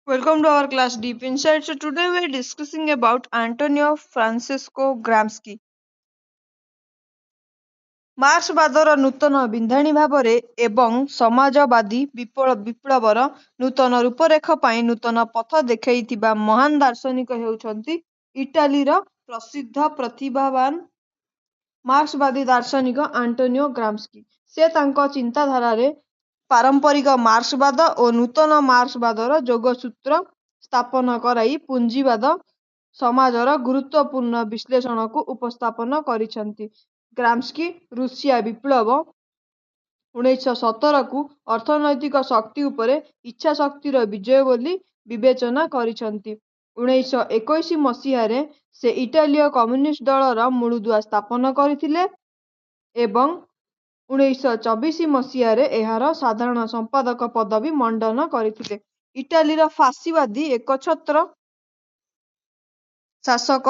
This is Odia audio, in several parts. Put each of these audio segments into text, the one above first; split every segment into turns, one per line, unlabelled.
Welcome to our class Deep Insight. So today we are discussing about Antonio Francisco Gramsci. ମାର୍କ୍ସବାଦର ନୂତନ ବିନ୍ଧାଣୀ ଭାବରେ ଏବଂ ସମାଜବାଦୀ ବିପ୍ଳବର ନୂତନ ରୂପରେଖ ପାଇଁ ନୂତନ ପଥ ଦେଖାଇଥିବା ମହାନ ଦାର୍ଶନିକ ହେଉଛନ୍ତି ଇଟାଲୀର ପ୍ରସିଦ୍ଧ ପ୍ରତିଭାବାନ ମାର୍କ୍ସବାଦୀ ଦାର୍ଶନିକ ଆଣ୍ଟୋନିଓ ଗ୍ରାମ୍ସ୍କି। ସେ ତାଙ୍କ ଚିନ୍ତାଧାରାରେ ପାରମ୍ପରିକ ମାର୍କ୍ସବାଦ ଓ ନୂତନ ମାର୍କ୍ସବାଦର ଯୋଗସୂତ୍ର ସ୍ଥାପନ କରାଇ ପୁଞ୍ଜିବାଦ ସମାଜର ଗୁରୁତ୍ୱପୂର୍ଣ୍ଣ ବିଶ୍ଳେଷଣକୁ ଉପସ୍ଥାପନ କରିଛନ୍ତି। ଗ୍ରାମ୍ସ୍କି ରୁଷିଆ ବିପ୍ଳବ 1917କୁ ଅର୍ଥନୈତିକ ଶକ୍ତି ଉପରେ ଇଚ୍ଛାଶକ୍ତିର ବିଜୟ ବୋଲି ବିବେଚନା କରିଛନ୍ତି। 1921 ମସିହାରେ ସେ ଇଟାଲୀୟ କମ୍ୟୁନିଷ୍ଟ ଦଳର ମୂଳଦୁଆ ସ୍ଥାପନ କରିଥିଲେ ଏବଂ 1924 ମସିହାରେ ଏହାର ସାଧାରଣ ସମ୍ପାଦକ ପଦବୀ ମଣ୍ଡନ କରିଥିଲେ। ଇଟାଲୀର ଫାସିବାଦୀ ଏକଛତ୍ର ଶାସକ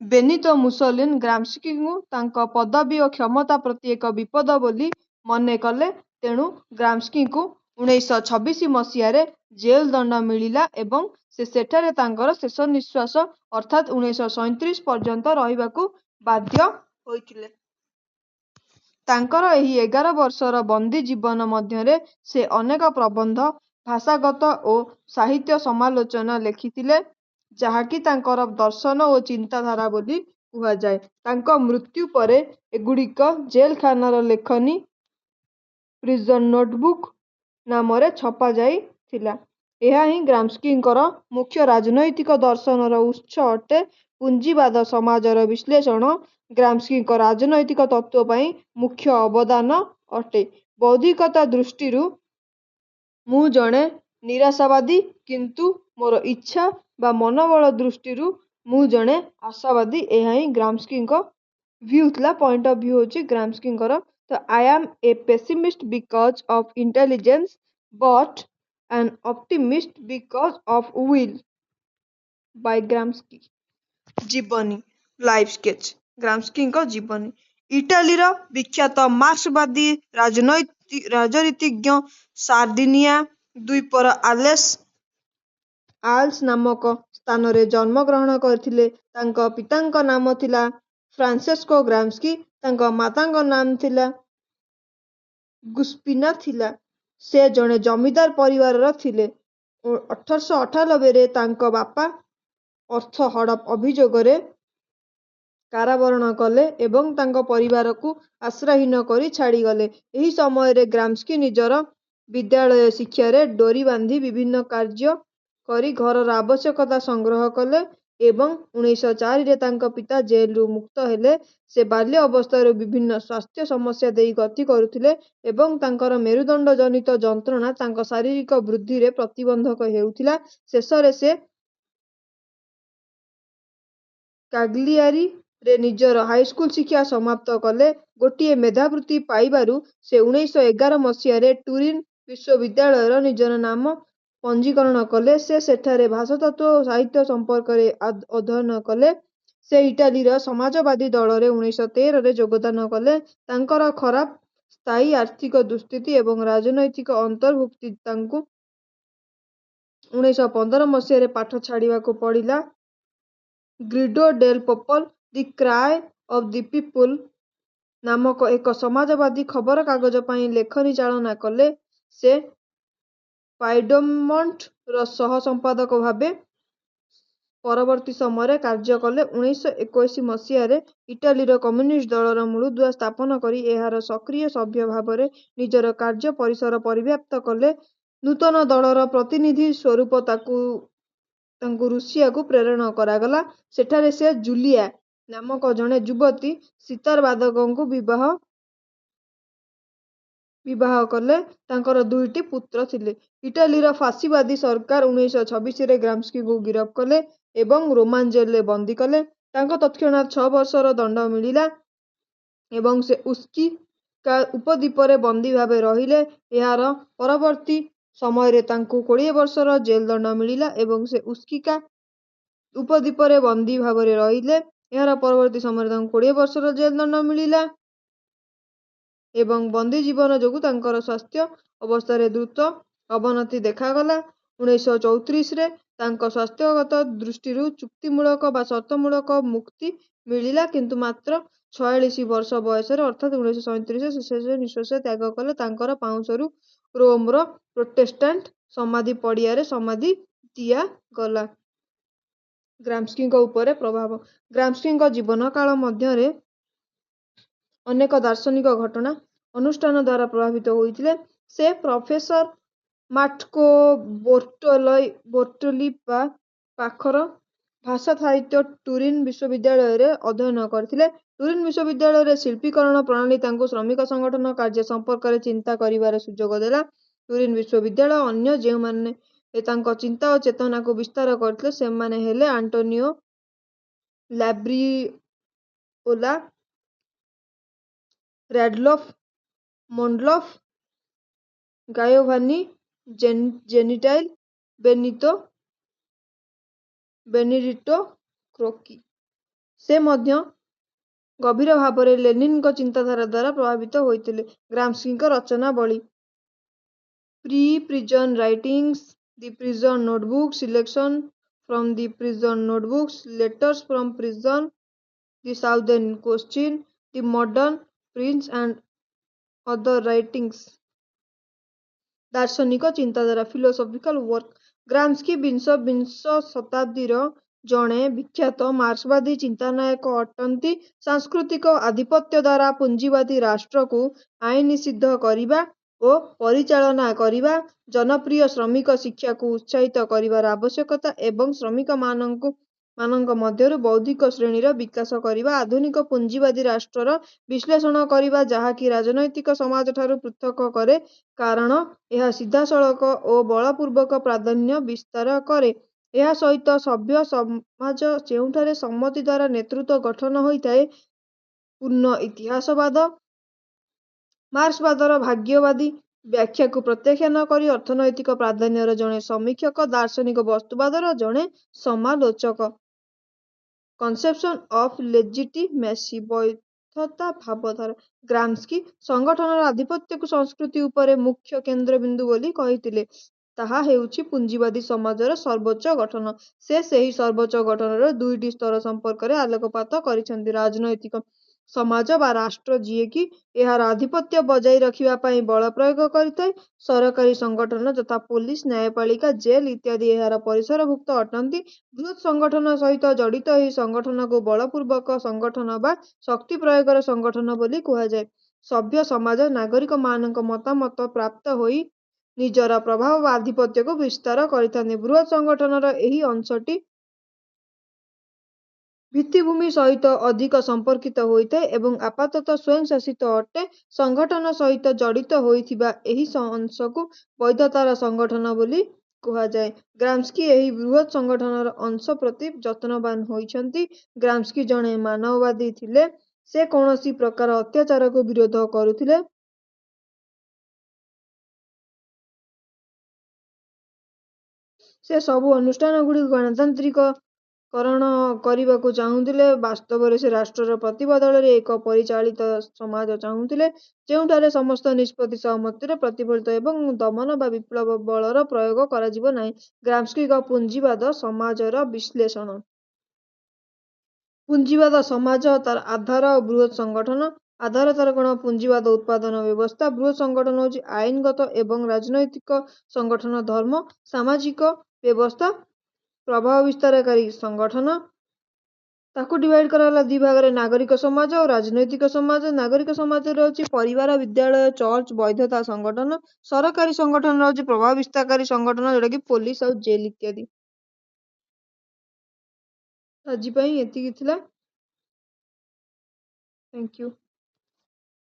ବେନିତୋ ମୁସୋଲିନି ଗ୍ରାମ୍ସ୍କିଙ୍କୁ ତାଙ୍କ ପଦବୀ ଓ କ୍ଷମତା ପ୍ରତି ଏକ ବିପଦ ବୋଲି ମନେ କଲେ, ତେଣୁ ଗ୍ରାମ୍ସ୍କିଙ୍କୁ 1926 ମସିହାରେ ଜେଲ୍ ଦଣ୍ଡ ମିଳିଲା ଏବଂ ସେ ସେଠାରେ ତାଙ୍କର ଶେଷ ନିଶ୍ୱାସ ଅର୍ଥାତ୍ 1937 ପର୍ଯ୍ୟନ୍ତ ରହିବାକୁ ବାଧ୍ୟ ହୋଇଥିଲେ। ତାଙ୍କର ଏହି 11 ବର୍ଷର ବନ୍ଦୀ ଜୀବନ ମଧ୍ୟରେ ସେ ଅନେକ ପ୍ରବନ୍ଧ, ଭାଷାଗତ ଓ ସାହିତ୍ୟ ସମାଲୋଚନା ଲେଖିଥିଲେ, ଯାହାକି ତାଙ୍କର ଦର୍ଶନ ଓ ଚିନ୍ତାଧାରା ବୋଲି କୁହାଯାଏ। ତାଙ୍କ ମୃତ୍ୟୁ ପରେ ଏଗୁଡ଼ିକ ଜେଲଖାନାର ଲେଖନୀ ପ୍ରିଜନ୍ ନୋଟବୁକ୍ ନାମରେ ଛପାଯାଇଥିଲା। ଏହା ହିଁ ଗ୍ରାମ୍ସ୍କିଙ୍କର ମୁଖ୍ୟ ରାଜନୈତିକ ଦର୍ଶନର ଉତ୍ସ ଅଟେ। ପୁଞ୍ଜିବାଦ ସମାଜର ବିଶ୍ଳେଷଣ ଗ୍ରାମ୍ସ୍କିଙ୍କ ରାଜନୈତିକ ତତ୍ତ୍ୱ ପାଇଁ ମୁଖ୍ୟ ଅବଦାନ ଅଟେ। ବୌଦ୍ଧିକତା ଦୃଷ୍ଟିରୁ ମୁଁ ଜଣେ ନିରାଶାବାଦୀ, କିନ୍ତୁ ମୋର ଇଚ୍ଛା ବା ମନୋବଳ ଦୃଷ୍ଟିରୁ ମୁଁ ଜଣେ ଆଶାବାଦୀ, ଏହା ହିଁ ଗ୍ରାମ୍ସ୍କିଙ୍କ ଭ୍ୟୁ ଥିଲା। ପଏଣ୍ଟ ଅଫ୍ ଭ୍ୟୁ ହେଉଛି ଗ୍ରାମ୍ସ୍କିଙ୍କର। ତ I am a pessimist because of intelligence but an optimist because of will by Gramsci. ଜୀବନୀ ଲାଇଫ୍ ସ୍କେଚ୍। ଗ୍ରାମ୍ସ୍କିଙ୍କ ଜୀବନୀ। ଇଟାଲୀର ବିଖ୍ୟାତ ମାର୍କ୍ସବାଦୀ ରାଜନୀତିଜ୍ଞ ସାର୍ଦିନିଆ ଦ୍ୱୀପର ଆଲ୍ସ ନାମକ ସ୍ଥାନରେ ଜନ୍ମଗ୍ରହଣ କରିଥିଲେ। ତାଙ୍କ ପିତାଙ୍କ ନାମ ଥିଲା ଫ୍ରାନ୍ସେସ୍କୋ ଗ୍ରାମ୍ସ୍କି, ତାଙ୍କ ମାତାଙ୍କ ନାମ ଥିଲା ଗୁସ୍ପିନା ଥିଲା। ସେ ଜଣେ ଜମିଦାର ପରିବାରର ଥିଲେ। 1898ରେ ତାଙ୍କ ବାପା ଅର୍ଥ ହଡପ ଅଭିଯୋଗରେ କାରାବରଣ କଲେ ଏବଂ ତାଙ୍କ ପରିବାରକୁ ଆଶ୍ରୟହୀନ କରି ଛାଡ଼ିଗଲେ। ଏହି ସମୟରେ ଗ୍ରାମ୍ସ୍କି ନିଜର ବିଦ୍ୟାଳୟ ଶିକ୍ଷାରେ ଡୋରି ବାନ୍ଧି ବିଭିନ୍ନ କାର୍ଯ୍ୟ କରି ଘରର ଆବଶ୍ୟକତା ସଂଗ୍ରହ କଲେ ଏବଂ 1904ରେ ତାଙ୍କ ପିତା ଜେଲରୁ ମୁକ୍ତ ହେଲେ। ସେ ବାଲ୍ୟ ଅବସ୍ଥାରୁ ବିଭିନ୍ନ ସ୍ୱାସ୍ଥ୍ୟ ସମସ୍ୟା ଦେଇ ଗତି କରୁଥିଲେ ଏବଂ ତାଙ୍କର ମେରୁଦଣ୍ଡ ଜନିତ ଯନ୍ତ୍ରଣା ତାଙ୍କ ଶାରୀରିକ ବୃଦ୍ଧିରେ ପ୍ରତିବନ୍ଧକ ହେଉଥିଲା। ଶେଷରେ ସେ କାଗ୍ଲିଆରୀରେ ନିଜର ହାଇସ୍କୁଲ ଶିକ୍ଷା ସମାପ୍ତ କଲେ। ଗୋଟିଏ ମେଧାବୃତ୍ତି ପାଇବାରୁ ସେ 1911 ମସିହାରେ ଟୁରିନ୍ ବିଶ୍ୱବିଦ୍ୟାଳୟରେ ନିଜର ନାମ ପଞ୍ଜୀକରଣ କଲେ। ସେ ସେଠାରେ ଭାଷାତତ୍ତ୍ୱ ଓ ସାହିତ୍ୟ ସମ୍ପର୍କରେ ଅଧ୍ୟୟନ କଲେ। ସେ ଇଟାଲୀର ସମାଜବାଦୀ ଦଳରେ 1913ରେ ଯୋଗଦାନ କଲେ। ତାଙ୍କର ଖରାପ ସ୍ଥାୟୀ ଆର୍ଥିକ ଦୁଃସ୍ଥିତି ଏବଂ ରାଜନୈତିକ ଅନ୍ତର୍ଭୁକ୍ତି ତାଙ୍କୁ 1915 ମସିହାରେ ପାଠ ଛାଡ଼ିବାକୁ ପଡ଼ିଲା। Grido del Popolo, the cry of the people ନାମକ ଏକ ସମାଜବାଦୀ ଖବରକାଗଜ ପାଇଁ ଲେଖନୀ ଚାଳନା କଲେ। ସେ ପାଇଡମୋଣ୍ଟର ସହ-ସମ୍ପାଦକ ଭାବେ ପରବର୍ତ୍ତୀ ସମୟରେ କାର୍ଯ୍ୟ କଲେ। 1921 ମସିହାରେ ଇଟାଲୀର କମ୍ୟୁନିଷ୍ଟ ଦଳର ମୂଳଦୁଆ ସ୍ଥାପନ କରି ଏହାର ସକ୍ରିୟ ସଭ୍ୟ ଭାବରେ ନିଜର କାର୍ଯ୍ୟ ପରିସର ପରିବ୍ୟାପ୍ତ କଲେ। ନୂତନ ଦଳର ପ୍ରତିନିଧି ସ୍ୱରୂପ ତାଙ୍କୁ ରୁଷିଆକୁ ପ୍ରେରଣ କରାଗଲା। ସେଠାରେ ସେ ଜୁଲିଆ ନାମକ ଜଣେ ଯୁବତୀ ସିତାରବାଦକଙ୍କୁ ବିବାହ କଲେ। ତାଙ୍କର 2ଟି ପୁତ୍ର ଥିଲେ। ଇଟାଲୀର ଫାସିବାଦୀ ସରକାର 1926ରେ ଗ୍ରାମ୍ସ୍କିଙ୍କୁ ଗିରଫ କଲେ ଏବଂ ରୋମାନ ଜେଲରେ ବନ୍ଦୀ କଲେ। ତାଙ୍କୁ ତତ୍କ୍ଷଣାତ୍ 6 ବର୍ଷର ଦଣ୍ଡ ମିଳିଲା ଏବଂ ସେ ଉସ୍କିକା ଉପଦ୍ୱୀପରେ ବନ୍ଦୀ ଭାବେ ରହିଲେ। ଏହାର ପରବର୍ତ୍ତୀ ସମୟରେ ତାଙ୍କୁ 20 ବର୍ଷର ଜେଲ୍ ଦଣ୍ଡ ମିଳିଲା ଏବଂ ସେ ଉସ୍କିକା ଉପଦ୍ୱୀପରେ ବନ୍ଦୀ ଭାବରେ ରହିଲେ। ଏହାର ପରବର୍ତ୍ତୀ ସମୟରେ ତାଙ୍କୁ 20 ବର୍ଷର ଜେଲ୍ ଦଣ୍ଡ ମିଳିଲା ଏବଂ ବନ୍ଦୀ ଜୀବନ ଯୋଗୁଁ ତାଙ୍କର ସ୍ୱାସ୍ଥ୍ୟ ଅବସ୍ଥାରେ ଦ୍ରୁତ ଅବନତି ଦେଖାଗଲା। 1934ରେ ତାଙ୍କ ସ୍ୱାସ୍ଥ୍ୟଗତ ଦୃଷ୍ଟିରୁ ଚୁକ୍ତିମୂଳକ ବା ସର୍ତ୍ତମୂଳକ ମୁକ୍ତି ମିଳିଲା, କିନ୍ତୁ ମାତ୍ର 46 ବର୍ଷ ବୟସରେ ଅର୍ଥାତ୍ 1937ରେ ସେ ନିଃଶ୍ୱାସ ତ୍ୟାଗ କଲେ। ତାଙ୍କର ପାଉଁଶରୁ ରୋମର ପ୍ରୋଟେଷ୍ଟାଣ୍ଟ ସମାଧି ପଡ଼ିଆରେ ସମାଧି ଦିଆଗଲା। ଗ୍ରାମ୍ସ୍କିଙ୍କ ଉପରେ ପ୍ରଭାବ। ଗ୍ରାମ୍ସ୍କିଙ୍କ ଜୀବନକାଳ ମଧ୍ୟରେ ଅନେକ ଦାର୍ଶନିକ ଘଟଣା ଅନୁଷ୍ଠାନ ଦ୍ୱାରା ପ୍ରଭାବିତ ହୋଇଥିଲେ। ସେ ପ୍ରଫେସର ମାର୍କୋ ବୋର୍ଟୋଲି ପାଖର ଭାଷା ସାହିତ୍ୟ ଟୁରିନ୍ ବିଶ୍ୱବିଦ୍ୟାଳୟରେ ଅଧ୍ୟୟନ କରିଥିଲେ। ଟୁରିନ୍ ବିଶ୍ୱବିଦ୍ୟାଳୟରେ ଶିଳ୍ପୀକରଣ ପ୍ରଣାଳୀ ତାଙ୍କୁ ଶ୍ରମିକ ସଂଗଠନ କାର୍ଯ୍ୟ ସମ୍ପର୍କରେ ଚିନ୍ତା କରିବାର ସୁଯୋଗ ଦେଲା। ଟୁରିନ୍ ବିଶ୍ୱବିଦ୍ୟାଳୟ ଅନ୍ୟ ଯେଉଁମାନେ ତାଙ୍କ ଚିନ୍ତା ଓ ଚେତନାକୁ ବିସ୍ତାର କରିଥିଲେ ସେମାନେ ହେଲେ ଆଣ୍ଟୋନିଓ ଲାବ୍ରିଓଲା, ରାଡୋଲ୍ଫ ମୋଣ୍ଡୋଲ୍ଫ, ଗାୟୋଭାନି ଜେନିଟାଇଲ, ବେନିଡିଟୋ କ୍ରୋକି। ସେ ମଧ୍ୟ ଗଭୀର ଭାବରେ ଲେନିନ୍ଙ୍କ ଚିନ୍ତାଧାରା ଦ୍ୱାରା ପ୍ରଭାବିତ ହୋଇଥିଲେ। ଗ୍ରାମ୍ସ୍କିଙ୍କ ରଚନାବଳୀ। Pre-prison writings, the prison notebook, selection from the prison notebooks, letters from prison, the southern question, the modern prince and other writings. ଦାର୍ଶନିକ ଚିନ୍ତାଧାରା। Philosophical work. ଗ୍ରାମ୍ସ୍କି ବିଂଶ ଶତାବ୍ଦୀର ଜଣେ ବିଖ୍ୟାତ ମାର୍କ୍ସବାଦୀ ଚିନ୍ତାନାୟକ ଅଟନ୍ତି। ସାଂସ୍କୃତିକ ଆଧିପତ୍ୟ ଦ୍ୱାରା ପୁଞ୍ଜିବାଦୀ ରାଷ୍ଟ୍ରକୁ ଆଇନସିଦ୍ଧ କରିବା ଓ ପରିଚାଳନା କରିବା, ଜନପ୍ରିୟ ଶ୍ରମିକ ଶିକ୍ଷାକୁ ଉତ୍ସାହିତ କରିବାର ଆବଶ୍ୟକତା ଏବଂ ଶ୍ରମିକମାନଙ୍କ ମଧ୍ୟରୁ ବୌଦ୍ଧିକ ଶ୍ରେଣୀର ବିକାଶ କରିବା, ଆଧୁନିକ ପୁଞ୍ଜିବାଦୀ ରାଷ୍ଟ୍ରର ବିଶ୍ଳେଷଣ କରିବା ଯାହାକି ରାଜନୈତିକ ସମାଜଠାରୁ ପୃଥକ୍ କରେ କାରଣ ଏହା ସିଧାସଳଖ ଓ ବଳପୂର୍ବକ ପ୍ରାଧାନ୍ୟ ବିସ୍ତାର କରେ। ଏହା ସହିତ ସଭ୍ୟ ସମାଜ ଯେଉଁଠାରେ ସମ୍ମତି ଦ୍ୱାରା ନେତୃତ୍ୱ ଗଠନ ହୋଇଥାଏ, ପୂର୍ଣ୍ଣ ଇତିହାସବାଦ, ମାର୍କ୍ସବାଦର ଭାଗ୍ୟବାଦୀ ବ୍ୟାଖ୍ୟାକୁ ପ୍ରତ୍ୟାଖ୍ୟାନ କରି ଅର୍ଥନୈତିକ ପ୍ରାଧାନ୍ୟର ଜଣେ ସମୀକ୍ଷକ, ଦାର୍ଶନିକ ବସ୍ତୁବାଦର ଜଣେ ସମାଲୋଚକ। କନସେପ୍ସନ ଅଫ୍ ଲେଜିଟିମେସି। ବୈଧତା ଭାବଧାରା। ଗ୍ରାମ୍ସ୍କି ସଂଗଠନର ଆଧିପତ୍ୟକୁ ସଂସ୍କୃତି ଉପରେ ମୁଖ୍ୟ କେନ୍ଦ୍ରବିନ୍ଦୁ ବୋଲି କହିଥିଲେ। ତାହା ହେଉଛି ପୁଞ୍ଜିବାଦୀ ସମାଜର ସର୍ବୋଚ୍ଚ ଗଠନ। ସେ ସେହି ସର୍ବୋଚ୍ଚ ଗଠନର ଦୁଇଟି ସ୍ତର ସମ୍ପର୍କରେ ଆଲୋକପାତ କରିଛନ୍ତି। ରାଜନୈତିକ ସମାଜ ବା ରାଷ୍ଟ୍ର ଯିଏକି ଏହାର ଆଧିପତ୍ୟ ବଜାୟ ରଖିବା ପାଇଁ ବଳ ପ୍ରୟୋଗ କରିଥାଏ। ସରକାରୀ ସଂଗଠନ ଯଥା ପୋଲିସ, ନ୍ୟାୟପାଳିକା, ଜେଲ୍ ଇତ୍ୟାଦି ଏହାର ପରିସରଭୁକ୍ତ ଅଟନ୍ତି। ବୃହତ୍ ସଂଗଠନ ସହିତ ଜଡ଼ିତ ଏହି ସଂଗଠନକୁ ବଳପୂର୍ବକ ସଂଗଠନ ବା ଶକ୍ତି ପ୍ରୟୋଗର ସଂଗଠନ ବୋଲି କୁହାଯାଏ। ସଭ୍ୟ ସମାଜ ନାଗରିକମାନଙ୍କ ମତାମତ ପ୍ରାପ୍ତ ହୋଇ ନିଜର ପ୍ରଭାବ ବା ଆଧିପତ୍ୟକୁ ବିସ୍ତାର କରିଥାନ୍ତି। ବୃହତ୍ ସଂଗଠନର ଏହି ଅଂଶଟି ଭିତ୍ତିଭୂମି ସହିତ ଅଧିକ ସମ୍ପର୍କିତ ହୋଇଥାଏ ଏବଂ ଆପାତତଃ ସ୍ୱୟଂଶାସିତ ଅଟେ। ସଂଗଠନ ସହିତ ଜଡ଼ିତ ହୋଇଥିବା ଏହି ଅଂଶକୁ ବୈଧତାର ସଂଗଠନ ବୋଲି କୁହାଯାଏ। ଗ୍ରାମ୍ସ୍କି ଏହି ବୃହତ୍ ସଂଗଠନର ଅଂଶ ପ୍ରତି ଯତ୍ନବାନ ହୋଇଛନ୍ତି। ଗ୍ରାମ୍ସ୍କି ଜଣେ ମାନବବାଦୀ ଥିଲେ। ସେ କୌଣସି ପ୍ରକାର ଅତ୍ୟାଚାରକୁ ବିରୋଧ କରୁଥିଲେ। ସେ ସବୁ ଅନୁଷ୍ଠାନଗୁଡ଼ିକୁ ଗଣତାନ୍ତ୍ରିକକରଣ କରିବାକୁ ଚାହୁଁଥିଲେ। ବାସ୍ତବରେ ସେ ରାଷ୍ଟ୍ରର ପ୍ରତିବଦଳରେ ଏକ ପରିଚାଳିତ ସମାଜ ଚାହୁଁଥିଲେ, ଯେଉଁଠାରେ ସମସ୍ତ ନିଷ୍ପତ୍ତି ସହମତିରେ ପ୍ରତିଫଳିତ ଏବଂ ଦମନ ବା ବିପ୍ଳବ ବଳର ପ୍ରୟୋଗ କରାଯିବ ନାହିଁ। ଗ୍ରାମ୍ସ୍କିଙ୍କ ପୁଞ୍ଜିବାଦ ସମାଜର ବିଶ୍ଳେଷଣ। ପୁଞ୍ଜିବାଦ ସମାଜ, ତାର ଆଧାର ଓ ବୃହତ୍ ସଂଗଠନ। ଆଧାର ତାର କ'ଣ? ପୁଞ୍ଜିବାଦ ଉତ୍ପାଦନ ବ୍ୟବସ୍ଥା। ବୃହତ୍ ସଂଗଠନ ହେଉଛି ଆଇନଗତ ଏବଂ ରାଜନୈତିକ ସଂଗଠନ। ଧର୍ମ, ସାମାଜିକ ବ୍ୟବସ୍ଥା, ପ୍ରଭାବ ବିସ୍ତାରକାରୀ ସଂଗଠନ। ତାକୁ ଡିଭାଇଡ୍ କରାଗଲା ଦୁଇ ଭାଗରେ, ନାଗରିକ ସମାଜ ଓ ରାଜନୈତିକ ସମାଜ। ନାଗରିକ ସମାଜରେ ରହୁଛି ପରିବାର, ବିଦ୍ୟାଳୟ, ଚର୍ଚ୍ଚ, ବୈଧତା ସଂଗଠନ। ସରକାରୀ ସଂଗଠନ ରହୁଛି ପ୍ରଭାବ ବିସ୍ତାରକାରୀ ସଂଗଠନ, ଯୋଉଟାକି ପୋଲିସ ଆଉ ଜେଲ୍ ଇତ୍ୟାଦି। ଆଜି ପାଇଁ ଏତିକି ଥିଲା। Thank you.